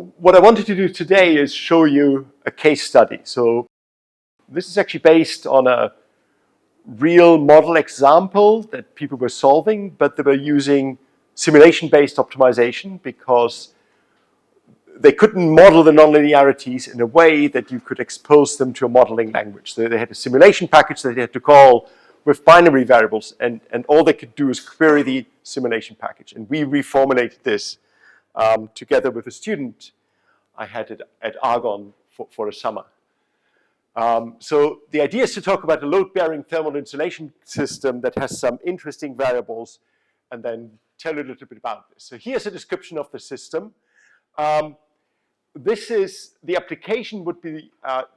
what I wanted to do today is show you a case study. So this is actually based on a real model example that people were solving, but they were using simulation-based optimization because they couldn't model the nonlinearities in a way that you could expose them to a modeling language. So they had a simulation package that they had to call with binary variables, and all they could do is query the simulation package. And we reformulated this together with a student I had at Argonne for a summer. So the idea is to talk about a load-bearing thermal insulation system that has some interesting variables and then tell you a little bit about this. So here's a description of the system. This is, the application would be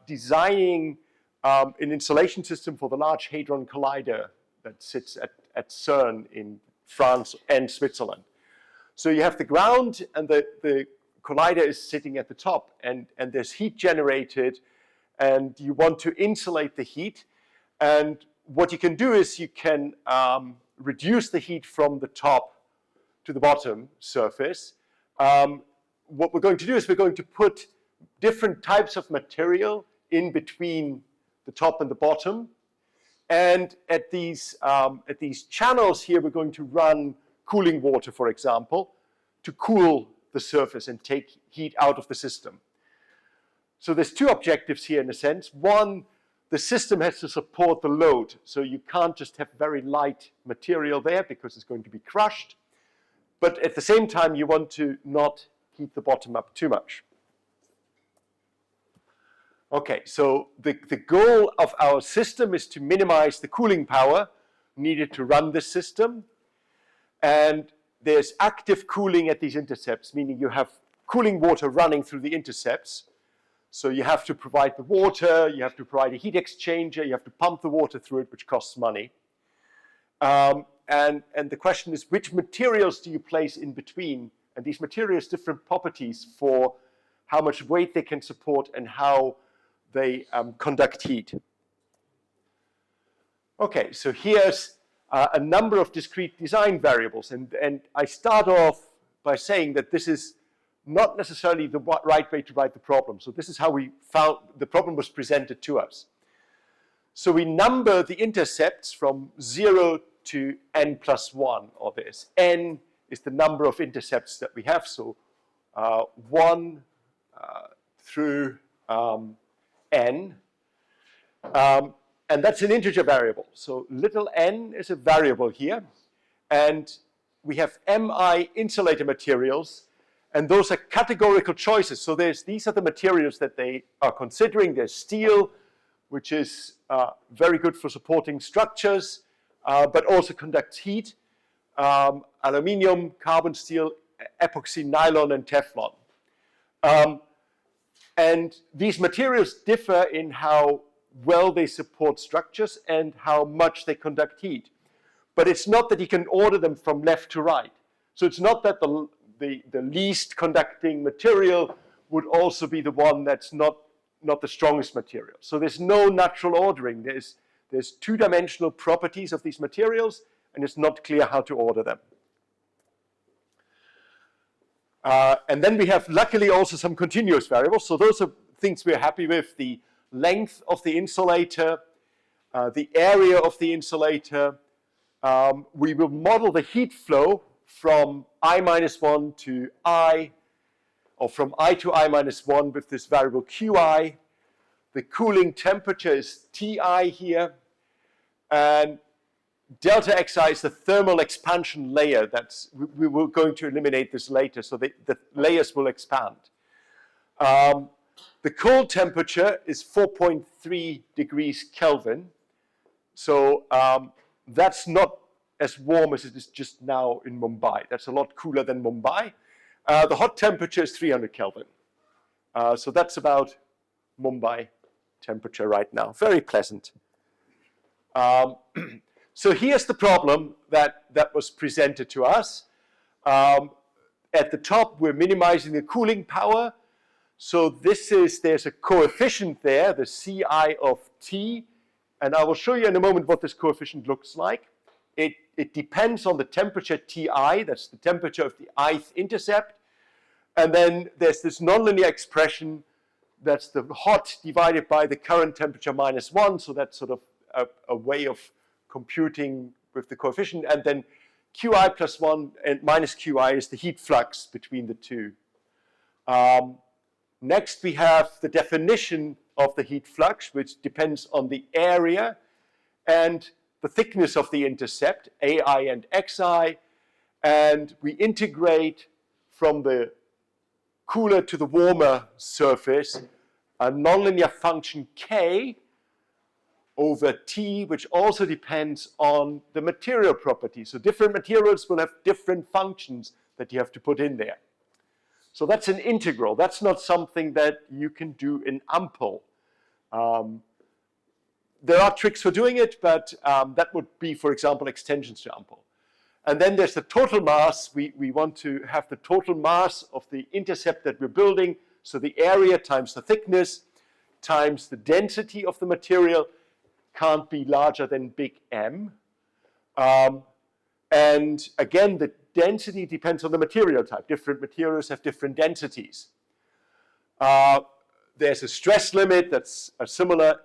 designing an insulation system for the Large Hadron Collider that sits at CERN in France and Switzerland. So you have the ground and the collider is sitting at the top, and there's heat generated, and you want to insulate the heat. And what you can do is you can reduce the heat from the top to the bottom surface. What we're going to do is we're going to put different types of material in between the top and the bottom. And at these channels here, we're going to run cooling water, for example, to cool the surface and take heat out of the system. So there's two objectives here in a sense. One, the system has to support the load. So you can't just have very light material there because it's going to be crushed. But at the same time, you want to not heat the bottom up too much. Okay, so the goal of our system is to minimize the cooling power needed to run this system. And there's active cooling at these intercepts, meaning you have cooling water running through the intercepts. So you have to provide the water, you have to provide a heat exchanger, you have to pump the water through it, which costs money. And the question is, which materials do you place in between? And these materials have different properties for how much weight they can support and how they conduct heat. Okay, so here's a number of discrete design variables. And I start off by saying that this is not necessarily the right way to write the problem. So this is how we found the problem was presented to us. So we number the intercepts from 0 to n plus 1 of this. N is the number of intercepts that we have. So 1 through n. And that's an integer variable. So little n is a variable here. And we have Mi insulator materials. And those are categorical choices. So these are the materials that they are considering. There's steel, which is very good for supporting structures, but also conducts heat. Aluminium, carbon steel, epoxy, nylon, and Teflon. And these materials differ in how well they support structures and how much they conduct heat. But it's not that you can order them from left to right. So it's not that the least conducting material would also be the one that's not the strongest material. So there's no natural ordering. There's two-dimensional properties of these materials, and it's not clear how to order them. And then we have, luckily, also some continuous variables. So those are things we're happy with. The length of the insulator, the area of the insulator. We will model the heat flow from I-1 to I, or from I to I-1 with this variable Qi. The cooling temperature is Ti here. And delta Xi is the thermal expansion layer. We were going to eliminate this later, so the layers will expand. The cold temperature is 4.3 degrees Kelvin. So that's not as warm as it is just now in Mumbai. That's a lot cooler than Mumbai. The hot temperature is 300 Kelvin. So that's about Mumbai temperature right now. Very pleasant. So here's the problem that was presented to us. At the top, we're minimizing the cooling power. So there's a coefficient there, the Ci of T. And I will show you in a moment what this coefficient looks like. It depends on the temperature Ti, that's the temperature of the ith intercept. And then there's this nonlinear expression that's the hot divided by the current temperature -1, so that's sort of a way of computing with the coefficient, and then Qi plus 1 and minus Qi is the heat flux between the two. Next we have the definition of the heat flux, which depends on the area and the thickness of the intercept, Ai and Xi, and we integrate from the cooler to the warmer surface a nonlinear function k over t, which also depends on the material property. So different materials will have different functions that you have to put in there. So that's an integral. That's not something that you can do in Ampel. There are tricks for doing it, but that would be, for example, extensions to Ampel. And then there's the total mass. We want to have the total mass of the intercept that we're building. So the area times the thickness times the density of the material can't be larger than big M. And again, the density depends on the material type. Different materials have different densities. There's a stress limit that's a similar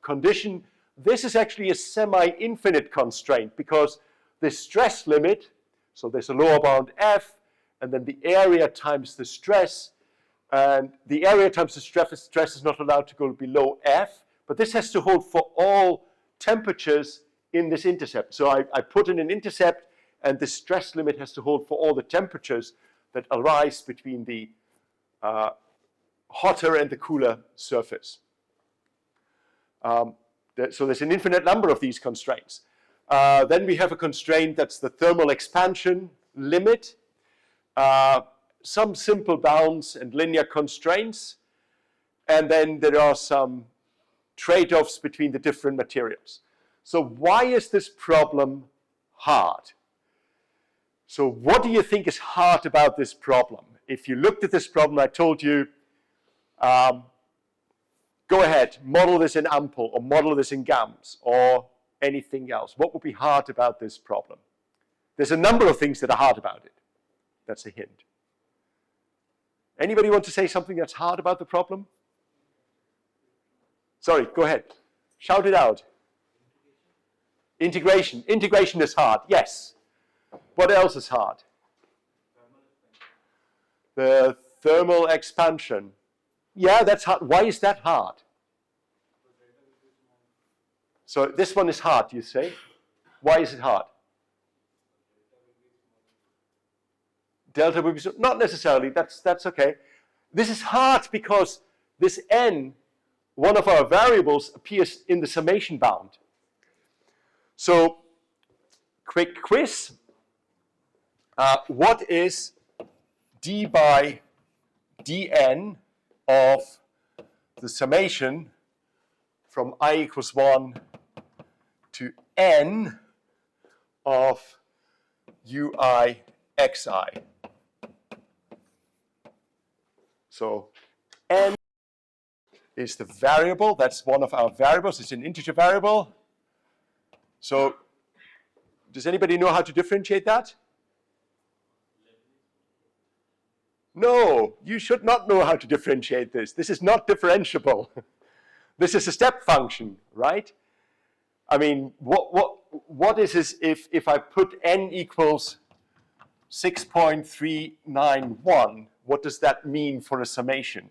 condition. This is actually a semi-infinite constraint because the stress limit, so there's a lower bound F, and then the area times the stress, and the area times the stress is not allowed to go below F, but this has to hold for all temperatures in this intercept. So I put in an intercept, and the stress limit has to hold for all the temperatures that arise between the hotter and the cooler surface. So there's an infinite number of these constraints. Then we have a constraint that's the thermal expansion limit. Some simple bounds and linear constraints. And then there are some trade-offs between the different materials. So why is this problem hard? So what do you think is hard about this problem? If you looked at this problem, I told you, go ahead, model this in Ampel, or model this in GAMS, or anything else. What would be hard about this problem? There's a number of things that are hard about it. That's a hint. Anybody want to say something that's hard about the problem? Sorry, go ahead. Shout it out. Integration. Integration is hard, yes. What else is hard? The thermal expansion. Yeah, that's hard. Why is that hard? So this one is hard, you say? Why is it hard? Delta will be so, not necessarily, that's okay. This is hard because this n, one of our variables, appears in the summation bound. So, quick quiz. What is d by dn of the summation from I equals 1 to n of ui xi? So n is the variable. That's one of our variables. It's an integer variable. So does anybody know how to differentiate that? No, you should not know how to differentiate this. This is not differentiable. This is a step function, right? I mean, what is this if I put n equals 6.391? What does that mean for a summation?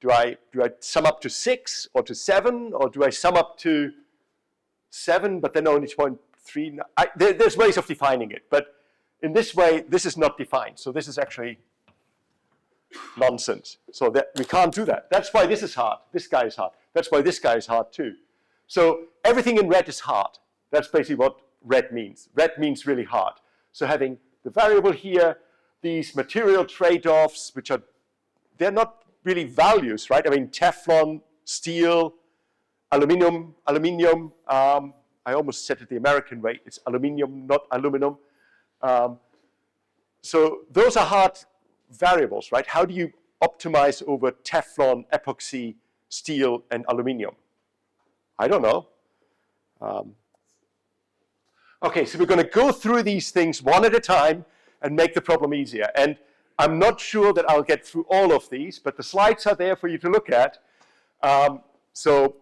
Do I sum up to 6 or to 7, or do I sum up to 7 but then only 0.3? There's ways of defining it, but in this way, this is not defined. So this is actually nonsense. So that we can't do that. That's why this is hard. This guy is hard. That's why this guy is hard too. So everything in red is hard. That's basically what red means. Red means really hard. So having the variable here, these material trade-offs, which are, they're not really values, right? I mean, Teflon, steel, aluminium. I almost said it the American way. It's aluminium, not aluminum. So those are hard variables, right? How do you optimize over Teflon, epoxy, steel, and aluminium? I don't know. Okay, so we're going to go through these things one at a time and make the problem easier. And I'm not sure that I'll get through all of these, but the slides are there for you to look at. So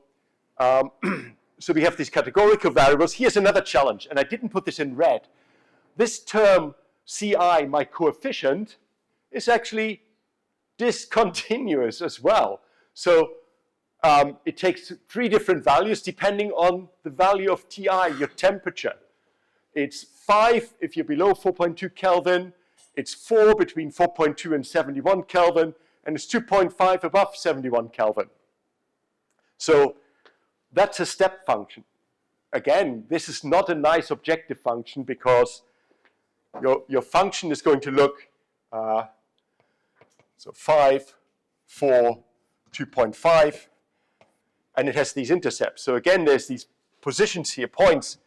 we have these categorical variables. Here's another challenge, and I didn't put this in red. This term, Ci, my coefficient, is actually discontinuous as well. So it takes 3 different values depending on the value of Ti, your temperature. It's 5 if you're below 4.2 Kelvin, it's 4 between 4.2 and 71 Kelvin, and it's 2.5 above 71 Kelvin. So that's a step function. Again, this is not a nice objective function because your function is going to look, so 5, 4, 2.5, and it has these intercepts. So again, there's these positions here, points,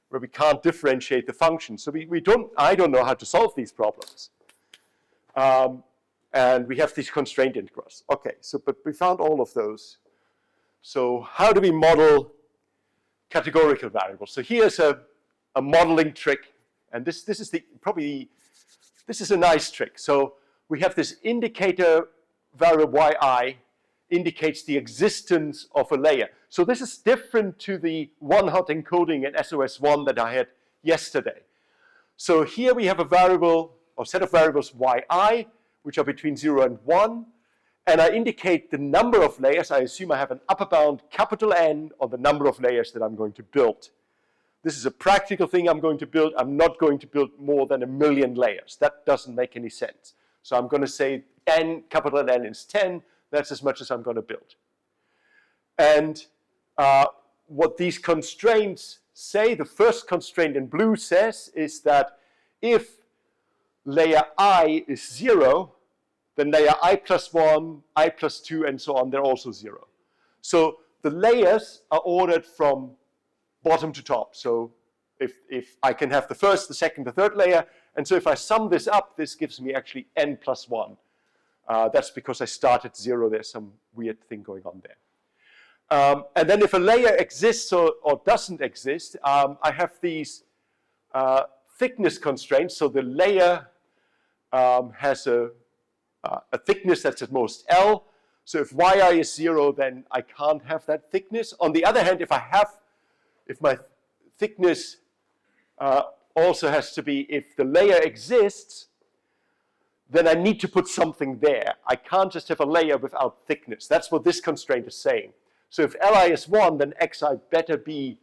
where we can't differentiate the function. So I don't know how to solve these problems. And we have these constraint integrals. Okay, but we found all of those. So how do we model categorical variables? So here's a modeling trick, and this is this is a nice trick. So we have this indicator variable yi indicates the existence of a layer. So this is different to the one-hot encoding in SOS1 that I had yesterday. So here we have a variable, or set of variables yi, which are between 0 and 1, and I indicate the number of layers. I assume I have an upper bound, capital N, on the number of layers that I'm going to build. This is a practical thing I'm going to build. I'm not going to build more than 1 million layers. That doesn't make any sense. So I'm going to say N, capital N is 10. That's as much as I'm going to build. And what these constraints say, the first constraint in blue says, is that if layer I is 0, then layer I plus 1, I plus 2, and so on, they're also 0. So the layers are ordered from bottom to top. So if I can have the first, the second, the third layer, and so if I sum this up, this gives me actually n plus 1. That's because I start at 0. There's some weird thing going on there. And then if a layer exists or doesn't exist, I have these thickness constraints. So the layer has a thickness that's at most L. So if yi is 0, then I can't have that thickness. On the other hand, if my thickness also has to be, if the layer exists, then I need to put something there. I can't just have a layer without thickness. That's what this constraint is saying. So if Li is 1, then Xi better be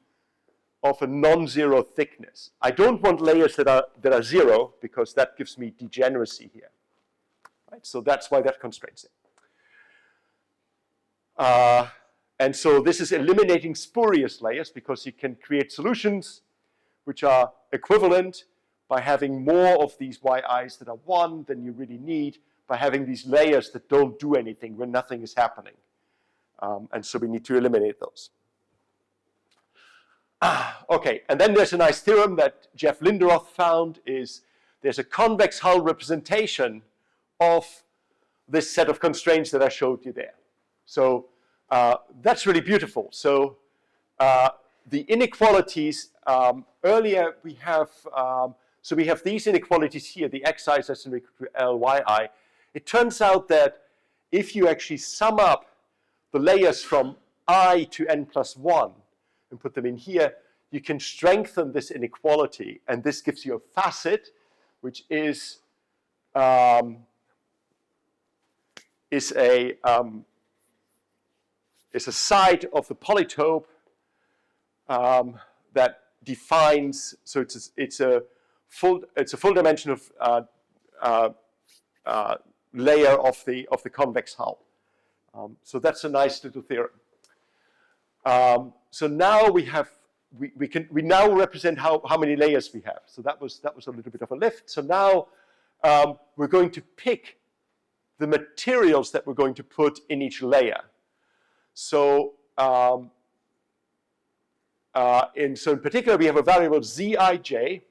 of a non-zero thickness. I don't want layers that are 0, because that gives me degeneracy here. Right? So that's why that constraint's there. And so this is eliminating spurious layers, because you can create solutions which are equivalent by having more of these yi's that are 1 than you really need, by having these layers that don't do anything when nothing is happening. And so we need to eliminate those. Okay, and then there's a nice theorem that Jeff Linderoth found, is there's a convex hull representation of this set of constraints that I showed you there. So that's really beautiful. So the inequalities, earlier we have, so we have these inequalities here, the xi is less than or equal to lyi. It turns out that if you actually sum up the layers from I to n plus 1 and put them in here, you can strengthen this inequality, and this gives you a facet, which is a side of the polytope that defines. So it's a full dimension of layer of the convex hull. So that's a nice little theorem. So now we now represent how many layers we have. So that was a little bit of a lift. So now we're going to pick the materials that we're going to put in each layer. So in particular, we have a variable Zij.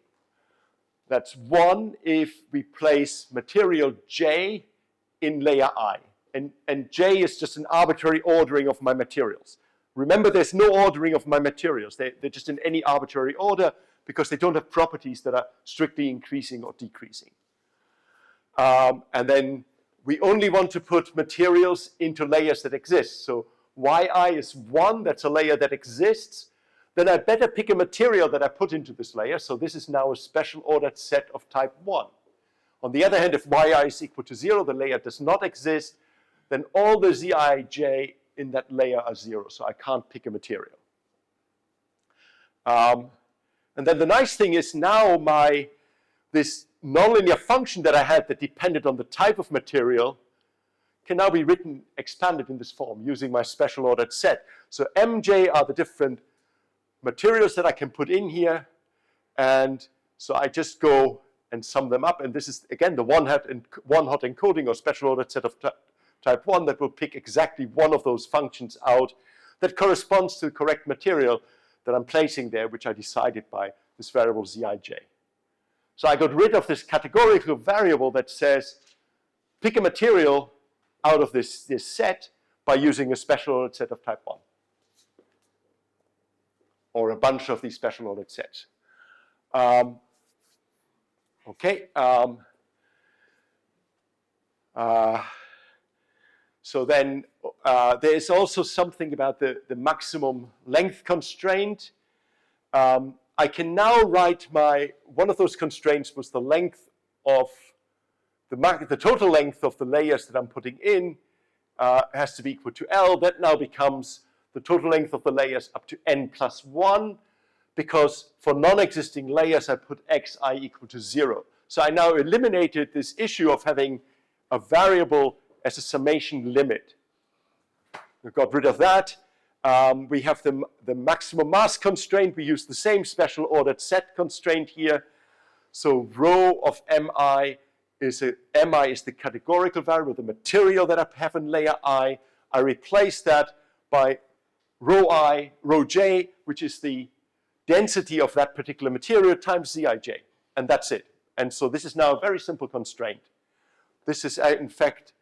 That's 1 if we place material J in layer I. And J is just an arbitrary ordering of my materials. Remember, there's no ordering of my materials. They're just in any arbitrary order, because they don't have properties that are strictly increasing or decreasing. And then we only want to put materials into layers that exist. So yi is 1, that's a layer that exists. Then I better pick a material that I put into this layer. So this is now a special ordered set of type 1. On the other hand, if yi is equal to 0, the layer does not exist, then all the zij in that layer are 0. So I can't pick a material. And then the nice thing is now this nonlinear function that I had that depended on the type of material can now be written, expanded in this form using my special ordered set. So mj are the different materials that I can put in here. And so I just go and sum them up. And this is, again, the one-hot encoding or special ordered set of type 1 that will pick exactly one of those functions out that corresponds to the correct material that I'm placing there, which I decided by this variable zij. So I got rid of this categorical variable that says, pick a material out of this set by using a special ordered set of type 1. Or a bunch of these special ordered sets. So then there is also something about the maximum length constraint. I can now write one of those constraints was the length of, the total length of the layers that I'm putting in has to be equal to L. That now becomes the total length of the layers up to n plus 1, because for non-existing layers I put xi equal to 0. So I now eliminated this issue of having a variable as a summation limit. We got rid of that. We have the maximum mass constraint. We use the same special ordered set constraint here. So rho of mi is the categorical variable, the material that I have in layer I. I replace that by rho j, which is the density of that particular material times zij. And that's it. And so this is now a very simple constraint. This is, in fact,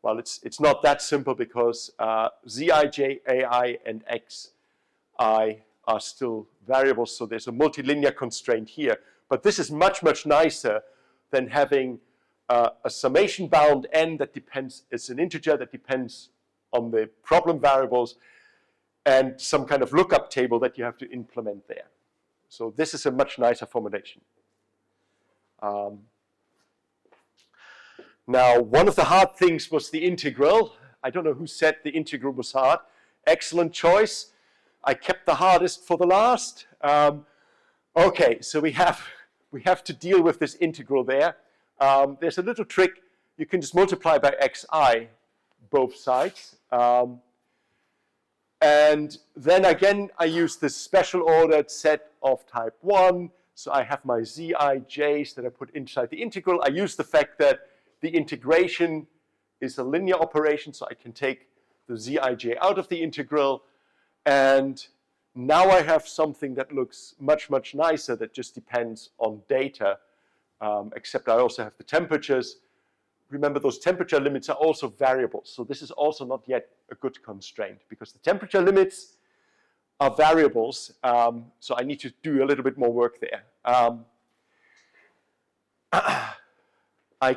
well, it's not that simple because zij, ai, and xi are still variables, so there's a multilinear constraint here. But this is much, much nicer than having a summation bound n that depends, it's an integer that depends on the problem variables and some kind of lookup table that you have to implement there. So this is a much nicer formulation. Now, one of the hard things was the integral. I don't know who said the integral was hard. Excellent choice. I kept the hardest for the last. Okay, so we have to deal with this integral there. There's a little trick. You can just multiply by xi both sides. And then again, I use this special ordered set of type 1. So I have my zij's that I put inside the integral. I use the fact that the integration is a linear operation, so I can take the zij out of the integral. And now I have something that looks much, much nicer that just depends on data, except I also have the temperatures. Remember, those temperature limits are also variables. So this is also not yet a good constraint because the temperature limits are variables. So I need to do a little bit more work there. I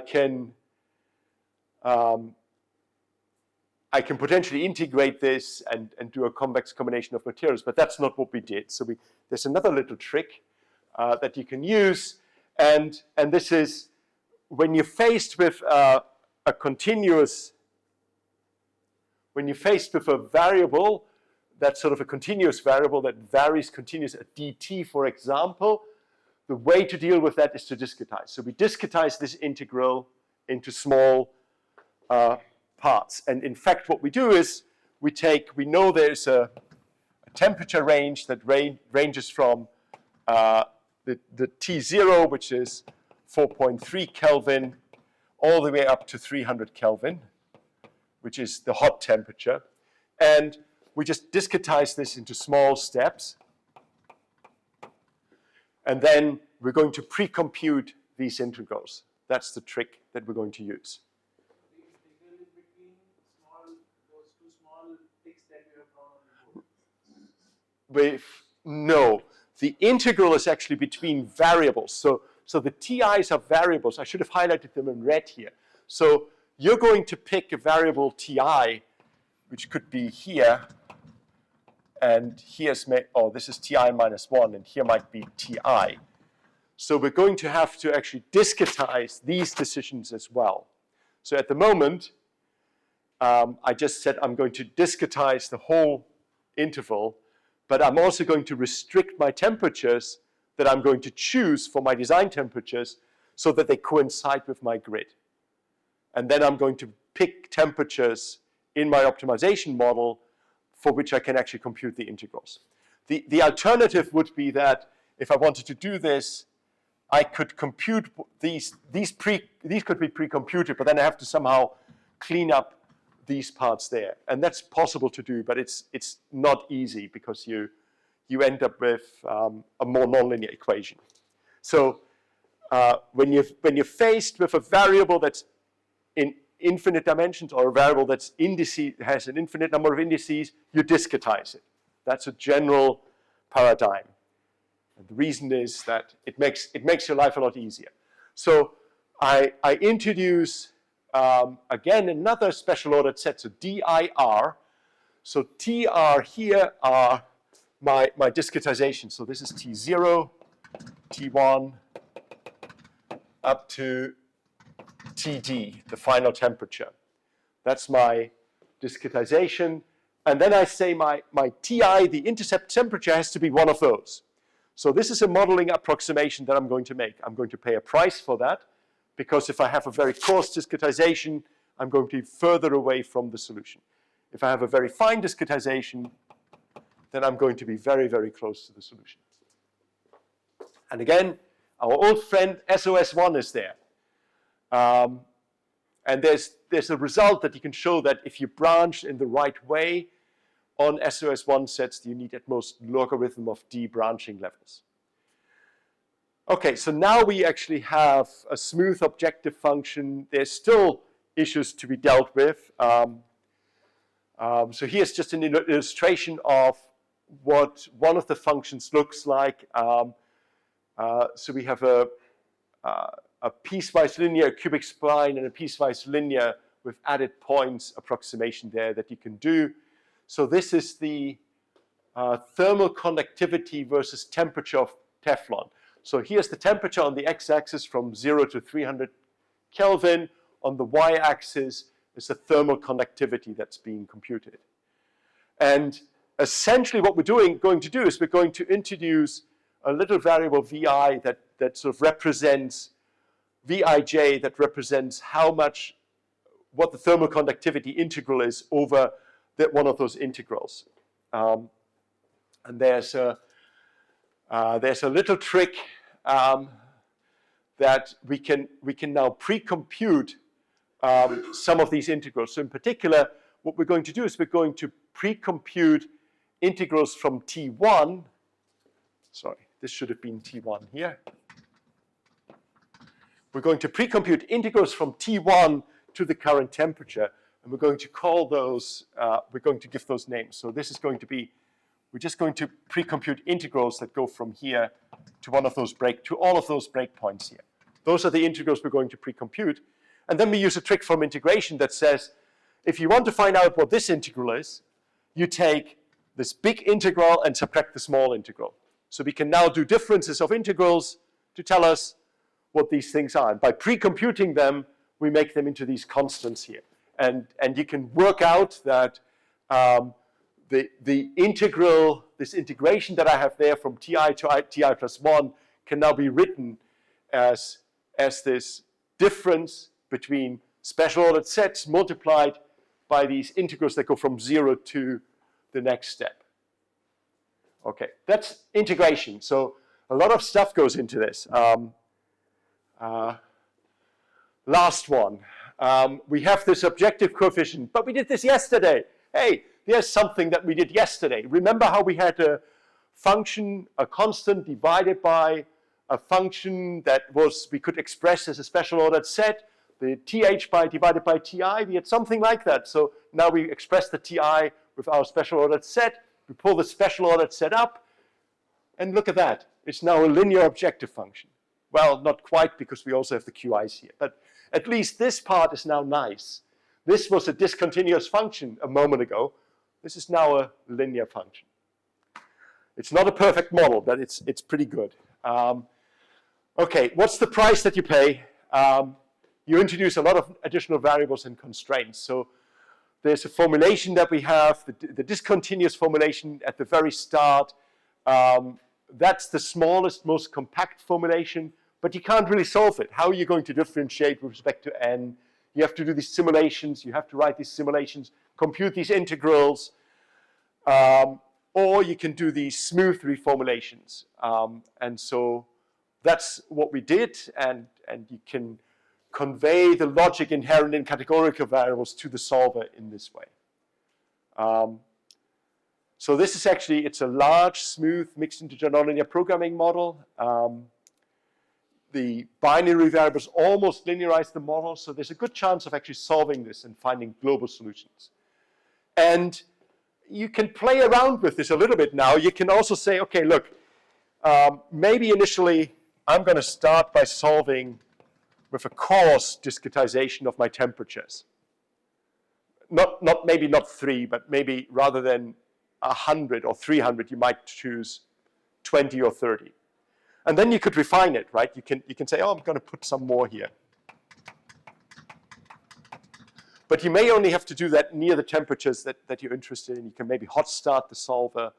can potentially integrate this and do a convex combination of materials, but that's not what we did. So there's another little trick that you can use, and this is when you're faced with a variable that's sort of a continuous variable that varies continuous at dt, for example, the way to deal with that is to discretize. So we discretize this integral into small parts. And in fact, what we do is we know there's a temperature range that ranges from the T0, which is 4.3 Kelvin, all the way up to 300 Kelvin, which is the hot temperature. And we just discretize this into small steps. And then we're going to pre-compute these integrals. That's the trick that we're going to use. The integral is between those two small ticks that you have drawn on the board. No, the integral is actually between variables. So So the TIs are variables. I should have highlighted them in red here. So you're going to pick a variable TI, which could be here, and here's, oh, this is TI minus 1, and here might be TI. So we're going to have to actually discretize these decisions as well. So at the moment, I just said I'm going to discretize the whole interval, but I'm also going to restrict my temperatures that I'm going to choose for my design temperatures so that they coincide with my grid. And then I'm going to pick temperatures in my optimization model for which I can actually compute the integrals. The alternative would be that if I wanted to do this, I could compute these could be pre-computed, but then I have to somehow clean up these parts there. And that's possible to do, but it's not easy because you end up with a more nonlinear equation. So when you're faced with a variable that's in infinite dimensions or a variable that's has an infinite number of indices, you discretize it. That's a general paradigm. And the reason is that it makes your life a lot easier. So I introduce, again, another special ordered set, so DIR. So TR here are my discretization. So this is T0, T1, up to TD, the final temperature. That's my discretization. And then I say my TI, the intercept temperature, has to be one of those. So this is a modeling approximation that I'm going to make. I'm going to pay a price for that, because if I have a very coarse discretization, I'm going to be further away from the solution. If I have a very fine discretization, then I'm going to be very, very close to the solution. And again, our old friend SOS1 is there. And there's a result that you can show that if you branch in the right way on SOS1 sets, you need at most logarithm of d branching levels. Okay, so now we actually have a smooth objective function. There's still issues to be dealt with. So here's just an illustration of what one of the functions looks like. So we have a piecewise linear cubic spline and a piecewise linear with added points approximation there that you can do. So this is the thermal conductivity versus temperature of Teflon. So here's the temperature on the x-axis from 0 to 300 Kelvin. On the y-axis is the thermal conductivity that's being computed. And essentially what we're going to do is we're going to introduce a little variable vi that sort of represents Vij, that represents what the thermal conductivity integral is over one of those integrals. And there's a little trick that we can now pre-compute some of these integrals. So in particular, what we're going to do is we're going to pre-compute integrals from T1. Sorry, this should have been T1 here. We're going to pre-compute integrals from T1 to the current temperature, and we're going to call those, we're going to give those names. So this is going to be, we're just going to pre-compute integrals that go from here to all of those breakpoints here. Those are the integrals we're going to pre-compute. And then we use a trick from integration that says, if you want to find out what this integral is, you take this big integral and subtract the small integral. So we can now do differences of integrals to tell us what these things are. And by pre-computing them, we make them into these constants here. And you can work out that the integral, this integration that I have there from ti to ti plus 1 can now be written as this difference between special ordered sets multiplied by these integrals that go from 0 to the next step. Okay, that's integration. So a lot of stuff goes into this. Last one. We have this objective coefficient, but we did this yesterday. Hey, there's something that we did yesterday. Remember how we had a function, a constant divided by a function that we could express as a special ordered set, the th divided by ti, we had something like that. So now we express the ti with our special ordered set, we pull the special ordered set up, and look at that. It's now a linear objective function. Well, not quite, because we also have the QIs here. But at least this part is now nice. This was a discontinuous function a moment ago. This is now a linear function. It's not a perfect model, but it's pretty good. Okay, what's the price that you pay? You introduce a lot of additional variables and constraints. So there's a formulation that we have, the discontinuous formulation at the very start. That's the smallest, most compact formulation, but you can't really solve it. How are you going to differentiate with respect to n? You have to do these simulations. You have to write these simulations, compute these integrals, or you can do these smooth reformulations. And so that's what we did, and you can convey the logic inherent in categorical variables to the solver in this way. So this is actually, it's a large, smooth, mixed integer nonlinear programming model. The binary variables almost linearize the model, so there's a good chance of actually solving this and finding global solutions. And you can play around with this a little bit now. You can also say, okay, look, maybe initially I'm going to start by solving with a coarse discretization of my temperatures. Maybe not 3, but maybe rather than 100 or 300, you might choose 20 or 30. And then you could refine it, right? You can say, oh, I'm going to put some more here. But you may only have to do that near the temperatures that you're interested in. You can maybe hot start the solver.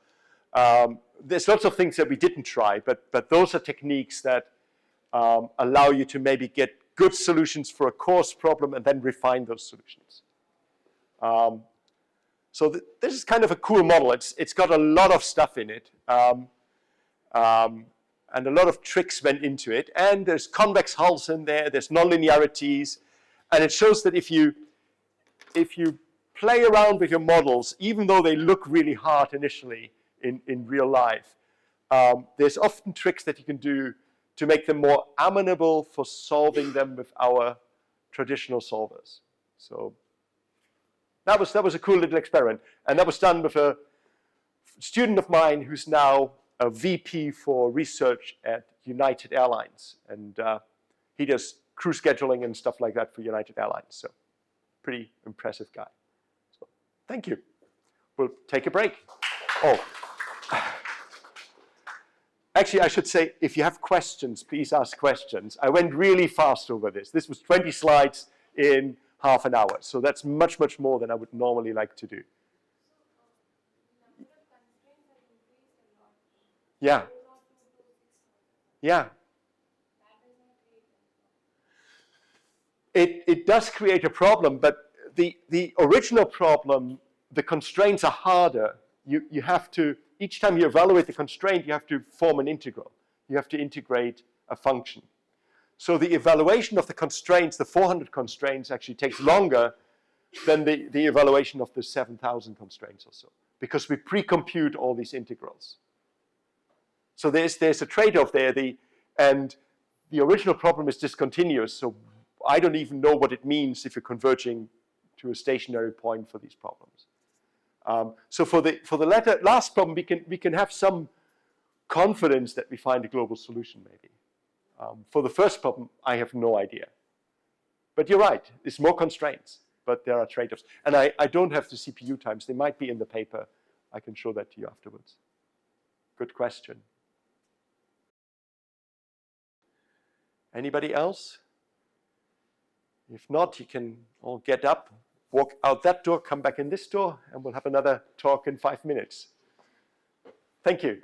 There's lots of things that we didn't try, but those are techniques that allow you to maybe get good solutions for a coarse problem and then refine those solutions. So this is kind of a cool model. It's got a lot of stuff in it. And a lot of tricks went into it. And there's convex hulls in there. There's nonlinearities. And it shows that if you play around with your models, even though they look really hard initially in real life, there's often tricks that you can do to make them more amenable for solving them with our traditional solvers. So that was a cool little experiment. And that was done with a student of mine who's now a VP for research at United Airlines. And he does crew scheduling and stuff like that for United Airlines. So pretty impressive guy. So thank you. We'll take a break. Oh. Actually, I should say, if you have questions, please ask questions. I went really fast over this. This was 20 slides in half an hour. So that's much, much more than I would normally like to do. Yeah. Yeah. It does create a problem, but the original problem, the constraints are harder. You have to, each time you evaluate the constraint, you have to form an integral. You have to integrate a function. So the evaluation of the constraints, the 400 constraints, actually takes longer than the evaluation of the 7,000 constraints or so, because we pre-compute all these integrals. So there's a trade-off there, and the original problem is discontinuous, so I don't even know what it means if you're converging to a stationary point for these problems. So for the last problem, we can have some confidence that we find a global solution, maybe. For the first problem, I have no idea. But you're right, it's more constraints, but there are trade-offs. And I don't have the CPU times. They might be in the paper. I can show that to you afterwards. Good question. Anybody else? If not, you can all get up, walk out that door, come back in this door, and we'll have another talk in 5 minutes. Thank you.